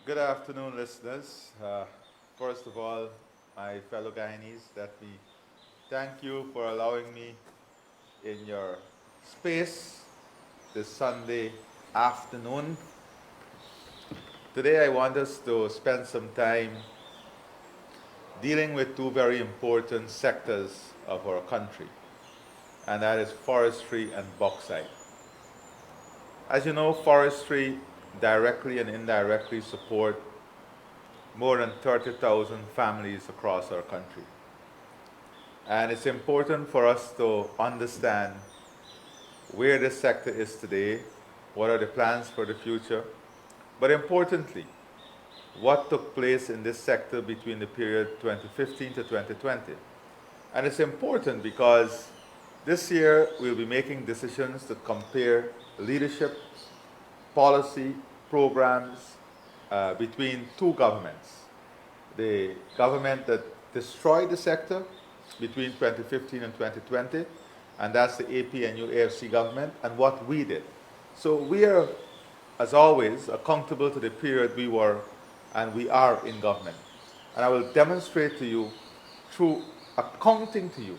Good afternoon, listeners. First of all, my fellow Guyanese, let me thank you for allowing me in your space this Sunday afternoon. Today, I want us to spend some time dealing with two very important sectors of our country, and that is forestry and bauxite. As you know, forestry directly and indirectly support more than 30,000 families across our country. And it's important for us to understand where this sector is today, what are the plans for the future, but importantly, what took place in this sector between the period 2015 to 2020. And it's important because this year we'll be making decisions to compare leadership, policy, programs between two governments. The government that destroyed the sector between 2015 and 2020, and that's the APNU AFC government, and what we did. So we are, as always, accountable to the period we were and we are in government. And I will demonstrate to you, through accounting to you,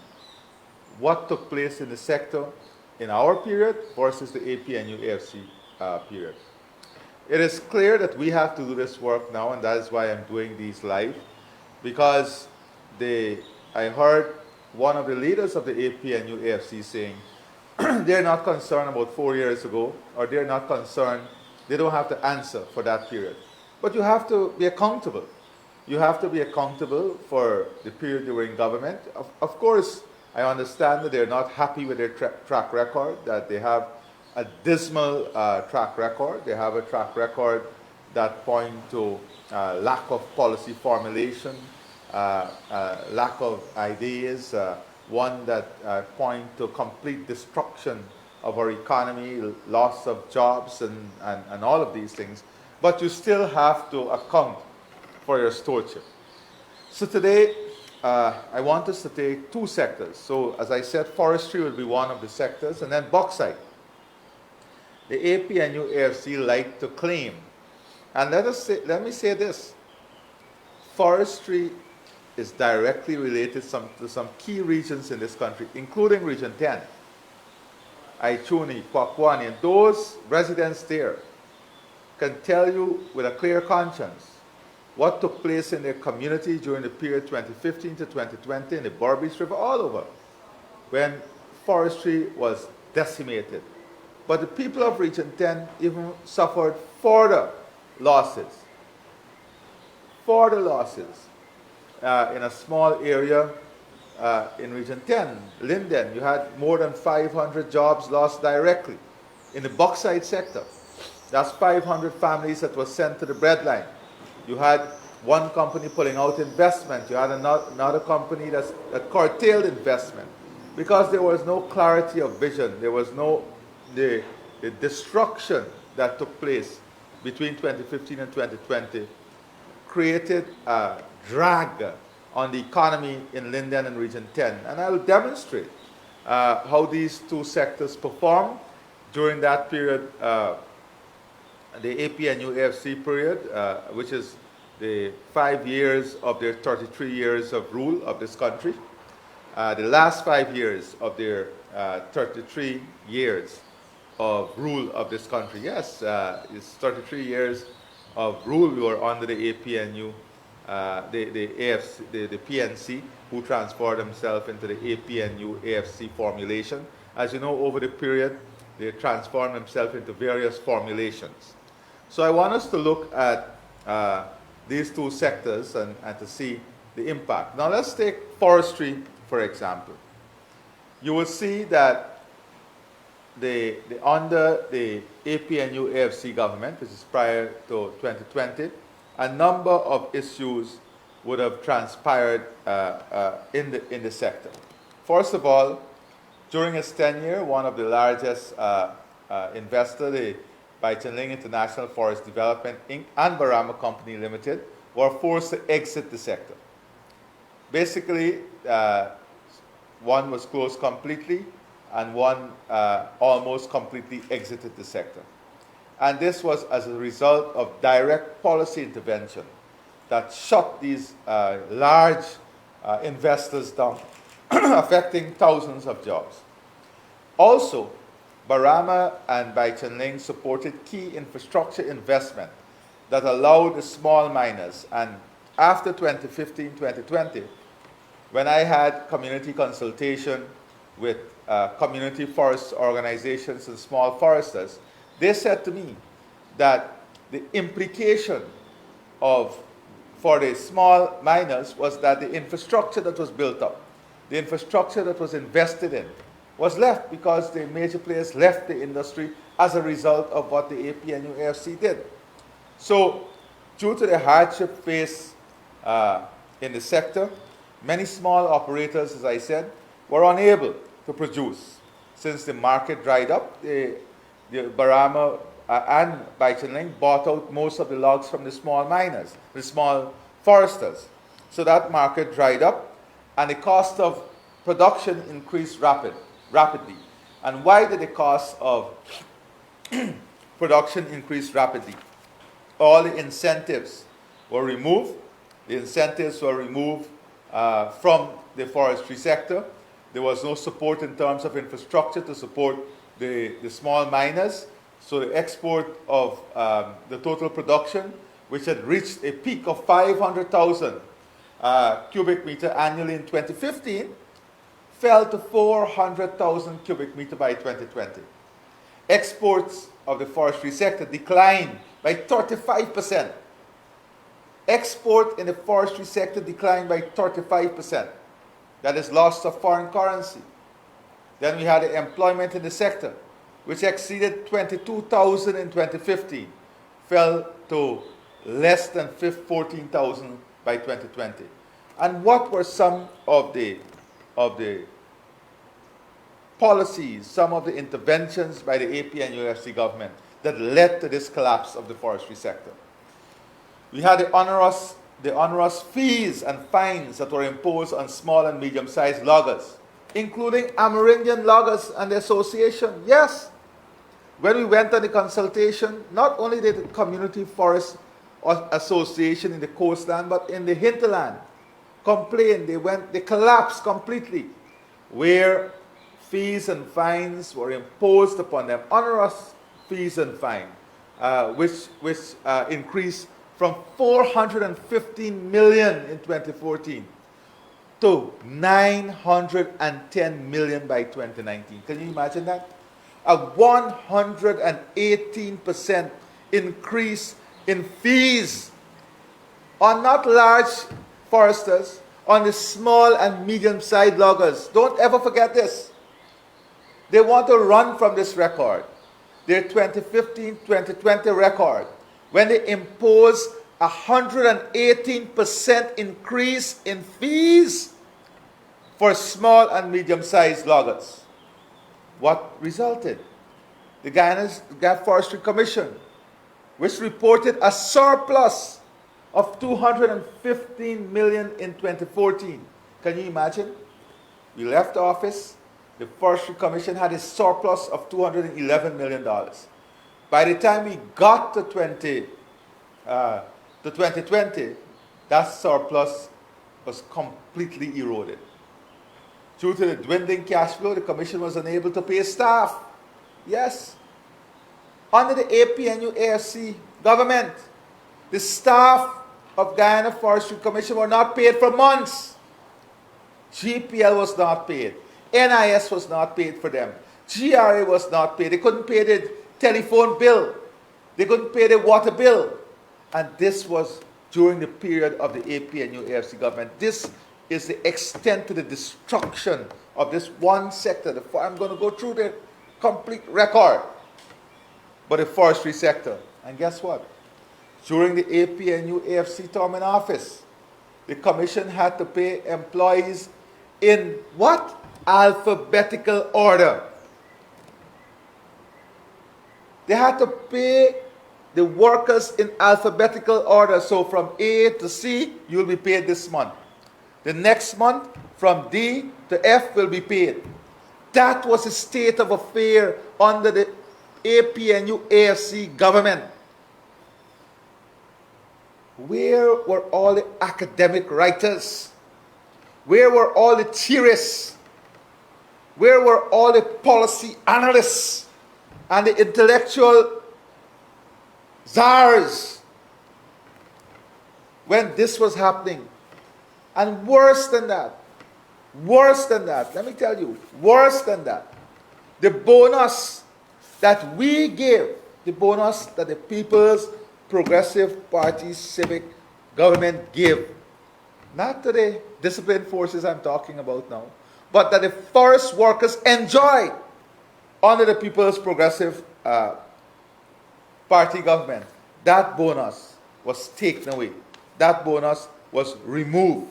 what took place in the sector in our period versus the APNU AFC period. It is clear that we have to do this work now, and that is why I'm doing these live, because I heard one of the leaders of the APNU AFC saying they're not concerned about 4 years ago, or they're not concerned, they don't have to answer for that period. But you have to be accountable. You have to be accountable for the period you were in government. Of course, I understand that they're not happy with their track record, that they have a dismal track record. They have a track record that point to lack of policy formulation, lack of ideas, one that point to complete destruction of our economy, loss of jobs, and all of these things. But you still have to account for your stewardship. So today, I want us to take two sectors. So as I said, forestry will be one of the sectors, and then bauxite. The APNU AFC like to claim, and let me say this, forestry is directly related to some key regions in this country, including Region 10, Aichuni, Kwakwani, and those residents there can tell you with a clear conscience what took place in their community during the period 2015 to 2020 in the Berbice River all over, when forestry was decimated. But the people of Region 10 even suffered further losses. In a small area in Region 10, Linden, you had more than 500 jobs lost directly in the bauxite sector. That's 500 families that were sent to the breadline. You had one company pulling out investment. You had another company that curtailed investment because there was no clarity of vision. There was no the destruction that took place between 2015 and 2020 created a drag on the economy in Linden and Region 10. And I will demonstrate how these two sectors performed during that period, the APNU AFC period, which is the 5 years of their 33 years of rule of this country, the last 5 years of their 33 years of rule of this country. Yes, it's 33 years of rule. We were under the APNU, the AFC, the PNC, who transformed themselves into the APNU AFC formulation. As you know, over the period, they transformed themselves into various formulations. So I want us to look at these two sectors and to see the impact. Now let's take forestry, for example. You will see that under the APNU AFC government, which is prior to 2020, a number of issues would have transpired in the sector. First of all, during its tenure, one of the largest investors, the Baichunling International Forest Development Inc. and Barama Company Limited, were forced to exit the sector. Basically, one was closed completely, and one almost completely exited the sector. And this was as a result of direct policy intervention that shut these large investors down, affecting thousands of jobs. Also, Barama and Baichanling supported key infrastructure investment that allowed the small miners. And after 2015-2020, when I had community consultation with community forest organizations and small foresters, they said to me that the implication for the small miners was that the infrastructure that was built up, the infrastructure that was invested in, was left because the major players left the industry as a result of what the APNU-AFC did. So, due to the hardship faced in the sector, many small operators, as I said, were unable to produce. Since the market dried up, the Barama and Baichanling bought out most of the logs from the small miners, the small foresters. So that market dried up, and the cost of production increased rapidly. And why did the cost of production increase rapidly? All the incentives were removed. The incentives were removed from the forestry sector. There was no support in terms of infrastructure to support the small miners. So the export of the total production, which had reached a peak of 500,000 cubic meter annually in 2015, fell to 400,000 cubic meter by 2020. Exports of the forestry sector declined by 35%. Export in the forestry sector declined by 35%. That is loss of foreign currency. Then we had the employment in the sector, which exceeded 22,000 in 2015, fell to less than 14,000 by 2020. And what were some of the policies, some of the interventions by the APNUFC government that led to this collapse of the forestry sector? We had the onerous fees and fines that were imposed on small and medium-sized loggers, including Amerindian Loggers and the Association. Yes, when we went on the consultation, not only did the Community Forest Association in the coastland, but in the hinterland complained. They collapsed completely, where fees and fines were imposed upon them, onerous fees and fines, which increased from 415 million in 2014 to 910 million by 2019. Can you imagine that? A 118% increase in fees on not large foresters, on the small and medium-sized loggers. Don't ever forget this. They want to run from this record, their 2015-2020 record, when they imposed 118% increase in fees for small and medium-sized loggers. What resulted? The Guyana Forestry Commission, which reported a surplus of 215 million in 2014. Can you imagine? We left office, the Forestry Commission had a surplus of $211 million. By the time we got to 2020, that surplus was completely eroded. Due to the dwindling cash flow, the Commission was unable to pay staff. Yes. Under the APNU-AFC government, the staff of Guyana Forestry Commission were not paid for months. GPL was not paid. NIS was not paid for them. GRA was not paid. They couldn't pay the telephone bill. They couldn't pay the water bill. And this was during the period of the APNU-AFC government. This is the extent to the destruction of this one sector. I'm going to go through the complete record. But the forestry sector. And guess what? During the APNU-AFC term in office, the Commission had to pay employees in what? Alphabetical order. They had to pay the workers in alphabetical order. So from A to C, you'll be paid this month. The next month, from D to F will be paid. That was the state of affairs under the APNU AFC government, where were all the academic writers? Where were all the theorists? Where were all the policy analysts and the intellectual czars when this was happening? And worse than that, let me tell you, worse than that, the bonus that we give, the bonus that the People's Progressive Party civic government give, not to the disciplined forces I'm talking about now, but that the forest workers enjoy under the People's Progressive Party government, that bonus was taken away. That bonus was removed.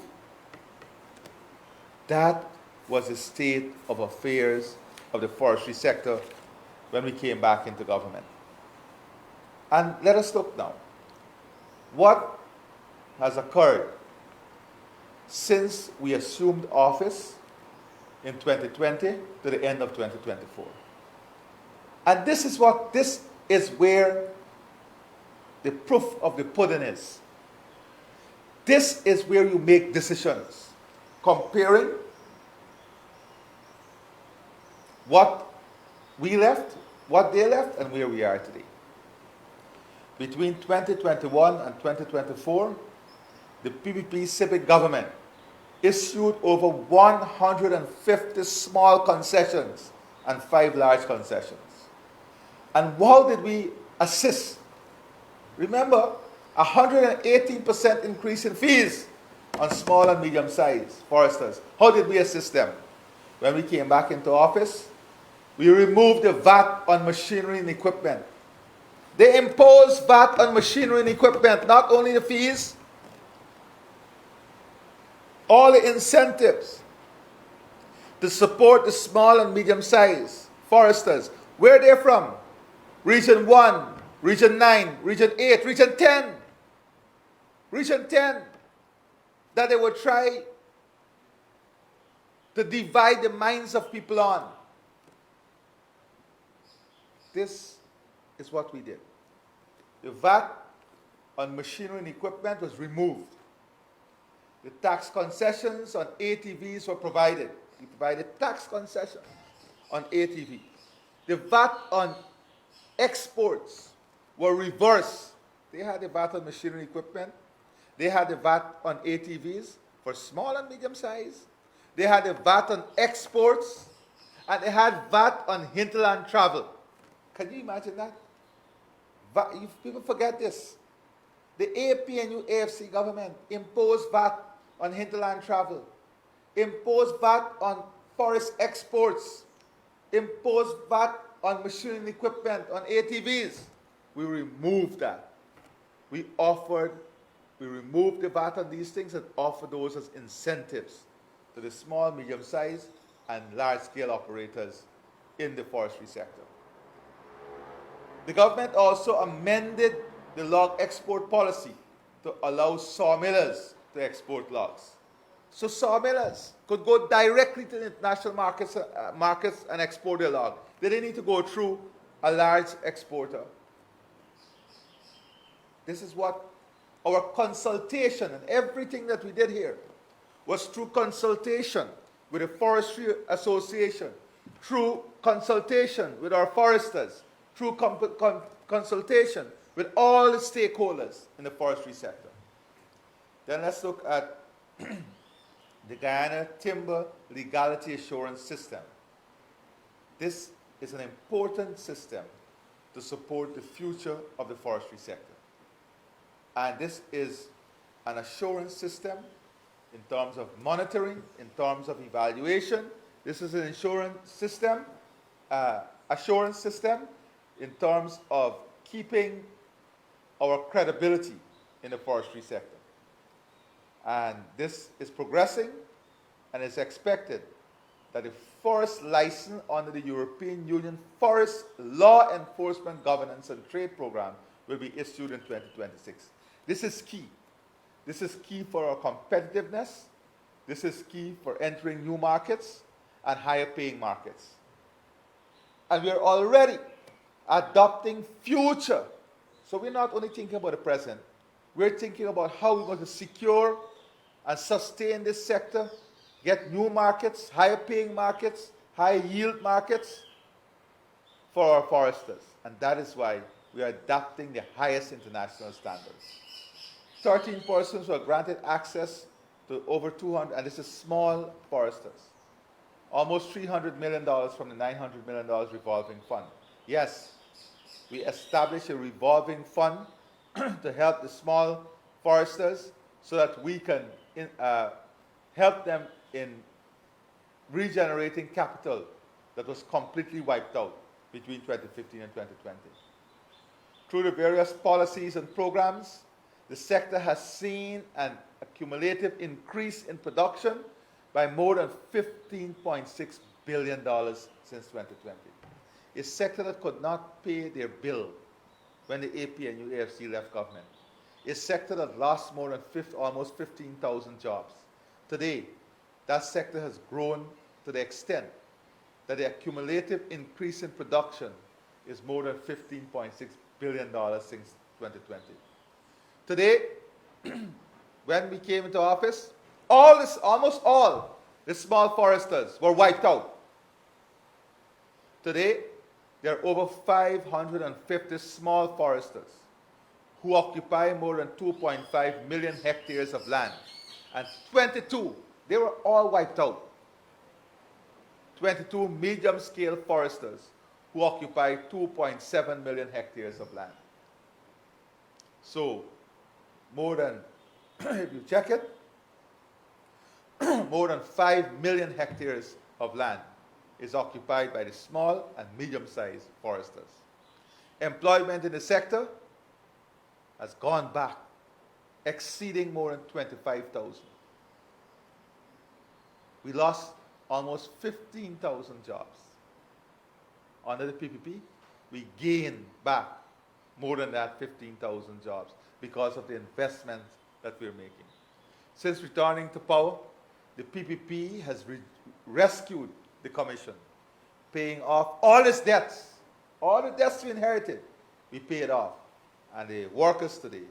That was the state of affairs of the forestry sector when we came back into government. And let us look now. What has occurred since we assumed office in 2020 to the end of 2024? And this is where the proof of the pudding is. This is where you make decisions, comparing what we left, what they left, and where we are today. Between 2021 and 2024, the PPP civic government issued over 150 small concessions and 5 large concessions. And how did we assist? Remember, 118% increase in fees on small and medium-sized foresters. How did we assist them? When we came back into office, we removed the VAT on machinery and equipment. They imposed VAT on machinery and equipment, not only the fees, all the incentives to support the small and medium-sized foresters. Where are they from? Region 1, Region 9, Region 8, Region 10. Region 10, that they would try to divide the minds of people on. This is what we did. The VAT on machinery and equipment was removed. The tax concessions on ATVs were provided. We provided tax concessions on ATVs. The VAT on exports were reversed. They had the VAT on machinery and equipment. They had the VAT on ATVs for small and medium size. They had the VAT on exports. And they had VAT on hinterland travel. Can you imagine that? People forget this. The APNU AFC government imposed VAT on hinterland travel, imposed VAT on forest exports, imposed VAT on machinery and equipment, on ATVs. We removed that. We removed the VAT on these things and offered those as incentives to the small, medium-sized, and large-scale operators in the forestry sector. The government also amended the log export policy to allow sawmillers to export logs. So sawmillers could go directly to the international markets and export their log. They didn't need to go through a large exporter. This is what our consultation and everything that we did here was through consultation with the Forestry Association, through consultation with our foresters, through consultation with all the stakeholders in the forestry sector. Then let's look at the Guyana Timber Legality Assurance System. This is an important system to support the future of the forestry sector. And this is an assurance system in terms of monitoring, in terms of evaluation. This is an assurance system in terms of keeping our credibility in the forestry sector. And this is progressing, and it's expected that the forest license under the European Union Forest Law Enforcement Governance and Trade Program will be issued in 2026. This is key. This is key for our competitiveness. This is key for entering new markets and higher paying markets. And we are already adopting future. So we're not only thinking about the present, we're thinking about how we're going to secure and sustain this sector, get new markets, higher paying markets, high yield markets for our foresters. And that is why we are adopting the highest international standards. 13 persons were granted access to over 200, and this is small foresters. Almost $300 million from the $900 million revolving fund. Yes, we established a revolving fund to help the small foresters so that we can help them in regenerating capital that was completely wiped out between 2015 and 2020. Through the various policies and programs, the sector has seen an accumulative increase in production by more than $15.6 billion since 2020. A sector that could not pay their bill when the APNU AFC left government. A sector that lost more than almost 15,000 jobs. Today, that sector has grown to the extent that the accumulative increase in production is more than $15.6 billion since 2020. Today, when we came into office, almost all the small foresters were wiped out. Today, there are over 550 small foresters who occupy more than 2.5 million hectares of land. And 22, they were all wiped out. 22 medium-scale foresters who occupy 2.7 million hectares of land. So, more than, if you check it, more than 5 million hectares of land is occupied by the small and medium-sized foresters. Employment in the sector has gone back, exceeding more than 25,000. We lost almost 15,000 jobs. Under the PPP, we gained back more than that 15,000 jobs because of the investment that we're making. Since returning to power, the PPP has rescued the Commission, paying off all its debts. All the debts we inherited, we paid off. And the workers today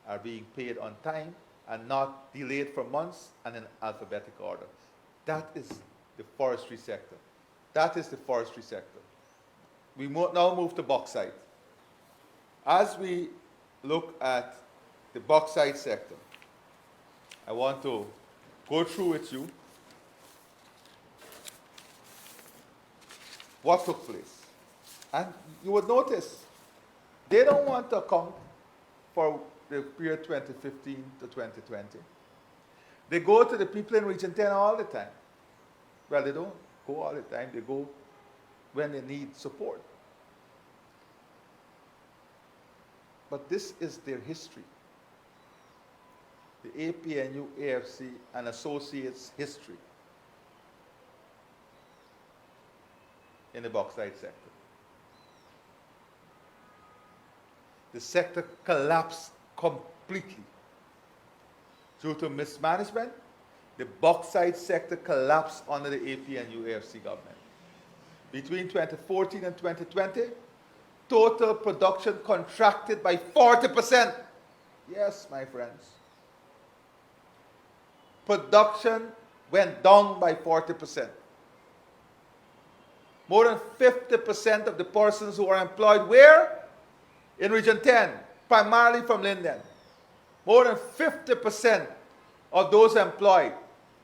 are being paid on time and not delayed for months and in alphabetical order. That is the forestry sector. That is the forestry sector. We now move to bauxite. As we look at the bauxite sector, I want to go through with you what took place. And you would notice, they don't want to account for the period 2015 to 2020. They go to the people in Region 10 all the time. Well, they don't go all the time. They go when they need support. But this is their history. The APNU, AFC, and Associates' history in the bauxite sector. The sector collapsed completely. Due to mismanagement, the bauxite sector collapsed under the APNU, AFC government. Between 2014 and 2020, total production contracted by 40%. Yes, my friends. Production went down by 40%. More than 50% of the persons who are employed where? In Region 10, primarily from Linden. More than 50% of those employed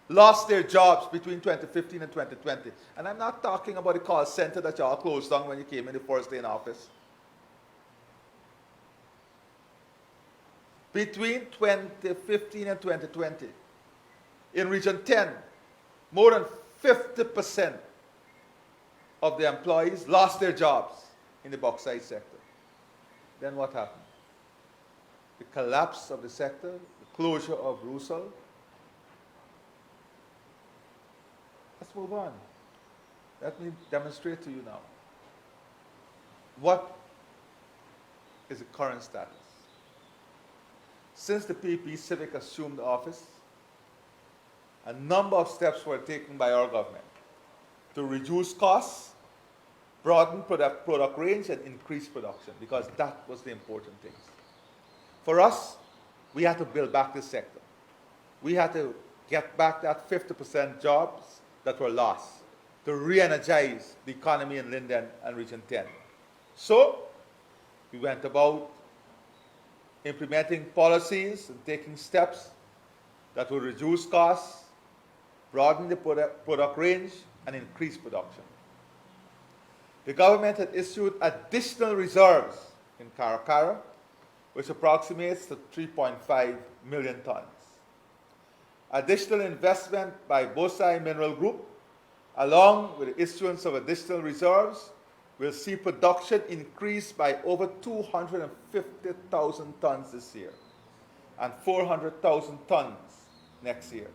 lost their jobs between 2015 and 2020. And I'm not talking about the call center that y'all closed down when you came in the first day in office. Between 2015 and 2020, in Region 10, more than 50% of the employees lost their jobs in the bauxite sector. Then what happened? The collapse of the sector, the closure of Rusal. Let's move on. Let me demonstrate to you now. What is the current status? Since the PP Civic assumed office, a number of steps were taken by our government to reduce costs, broaden product range, and increase production, because that was the important things. For us, we had to build back this sector. We had to get back that 50% jobs that were lost to re-energize the economy in Linden and Region 10. So we went about implementing policies and taking steps that will reduce costs, broaden the product range, and increase production. The government had issued additional reserves in Caracara, which approximates to 3.5 million tons. Additional investment by Bauxite Mineral Group, along with the issuance of additional reserves, will see production increase by over 250,000 tons this year and 400,000 tons next year.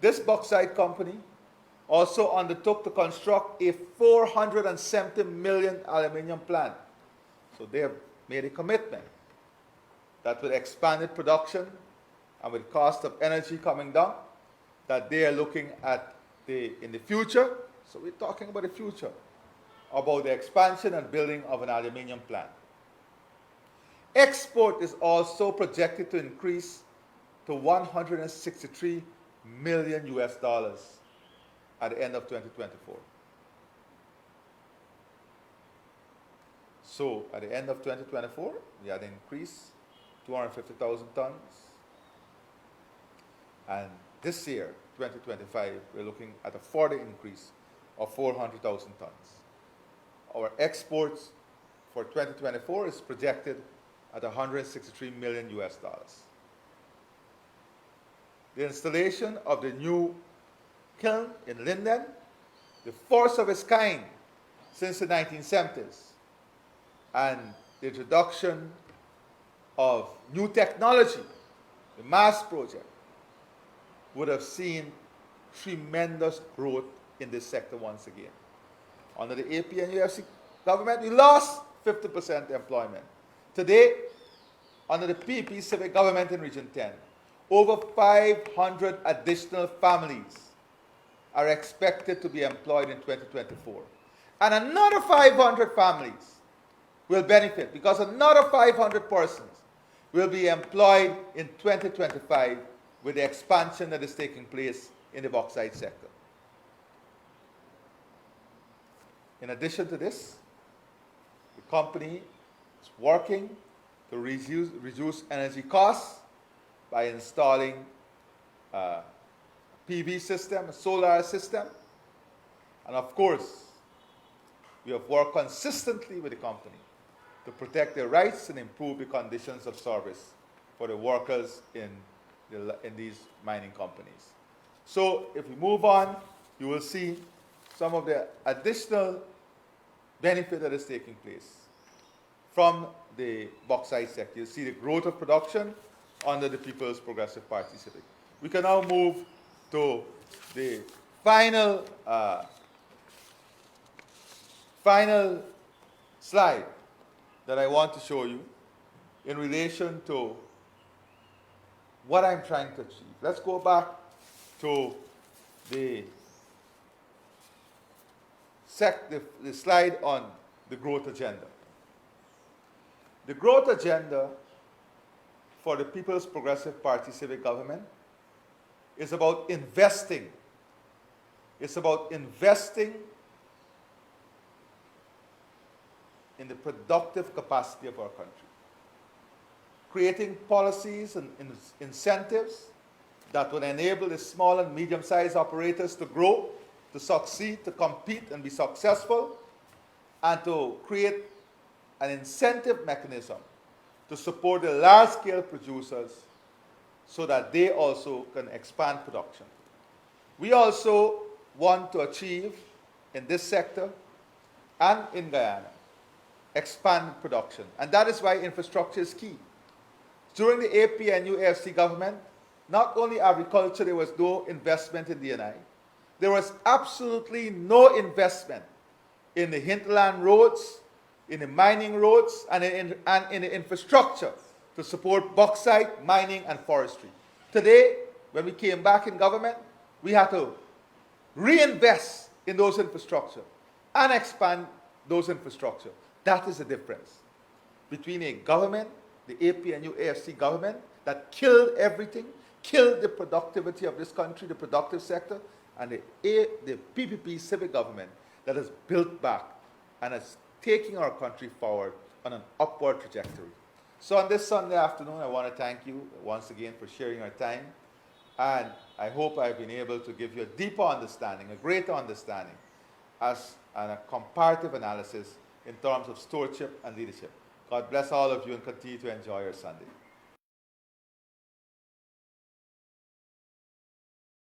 This bauxite company also undertook to construct a 470 million aluminium plant. So they have made a commitment that with expanded production and with cost of energy coming down, that they are looking at in the future. So we're talking about the future, about the expansion and building of an aluminium plant. Export is also projected to increase to $163 million US at the end of 2024. So at the end of 2024, we had an increase, 250,000 tons. And this year, 2025, we're looking at a further increase of 400,000 tons. Our exports for 2024 is projected at 163 million US dollars. The installation of the new kiln in Linden, the first of its kind since the 1970s, and the introduction of new technology, the MASS project, would have seen tremendous growth in this sector once again. Under the AP and UFC government, we lost 50% employment. Today, under the PP civic government in Region 10, over 500 additional families are expected to be employed in 2024. And another 500 families will benefit because another 500 persons will be employed in 2025 with the expansion that is taking place in the bauxite sector. In addition to this, the company is working to reduce energy costs by installing a PV system, a solar system, and of course, we have worked consistently with the company to protect their rights and improve the conditions of service for the workers in these mining companies. So if we move on, you will see some of the additional benefit that is taking place from the bauxite sector. You see the growth of production under the People's Progressive Party Civic. We can now move to the final slide that I want to show you in relation to what I'm trying to achieve. Let's go back to the slide on the growth agenda. The growth agenda for the People's Progressive Party civic government is about investing. It's about investing in the productive capacity of our country, creating policies and incentives that will enable the small and medium-sized operators to grow, to succeed, to compete and be successful, and to create an incentive mechanism to support the large-scale producers so that they also can expand production. We also want to achieve in this sector and in Guyana expand production, and that is why infrastructure is key. During the APNU AFC government, not only agriculture, there was no investment in DNI. There was absolutely no investment in the hinterland roads, in the mining roads, and in the infrastructure to support bauxite, mining, and forestry. Today, when we came back in government, we had to reinvest in those infrastructure and expand those infrastructure. That is the difference between a government, the APNU AFC government, that killed everything, killed the productivity of this country, the productive sector, and the PPP civic government that has built back and is taking our country forward on an upward trajectory. So on this Sunday afternoon, I want to thank you once again for sharing our time. And I hope I've been able to give you a deeper understanding, a greater understanding, and a comparative analysis in terms of stewardship and leadership. God bless all of you and continue to enjoy your Sunday.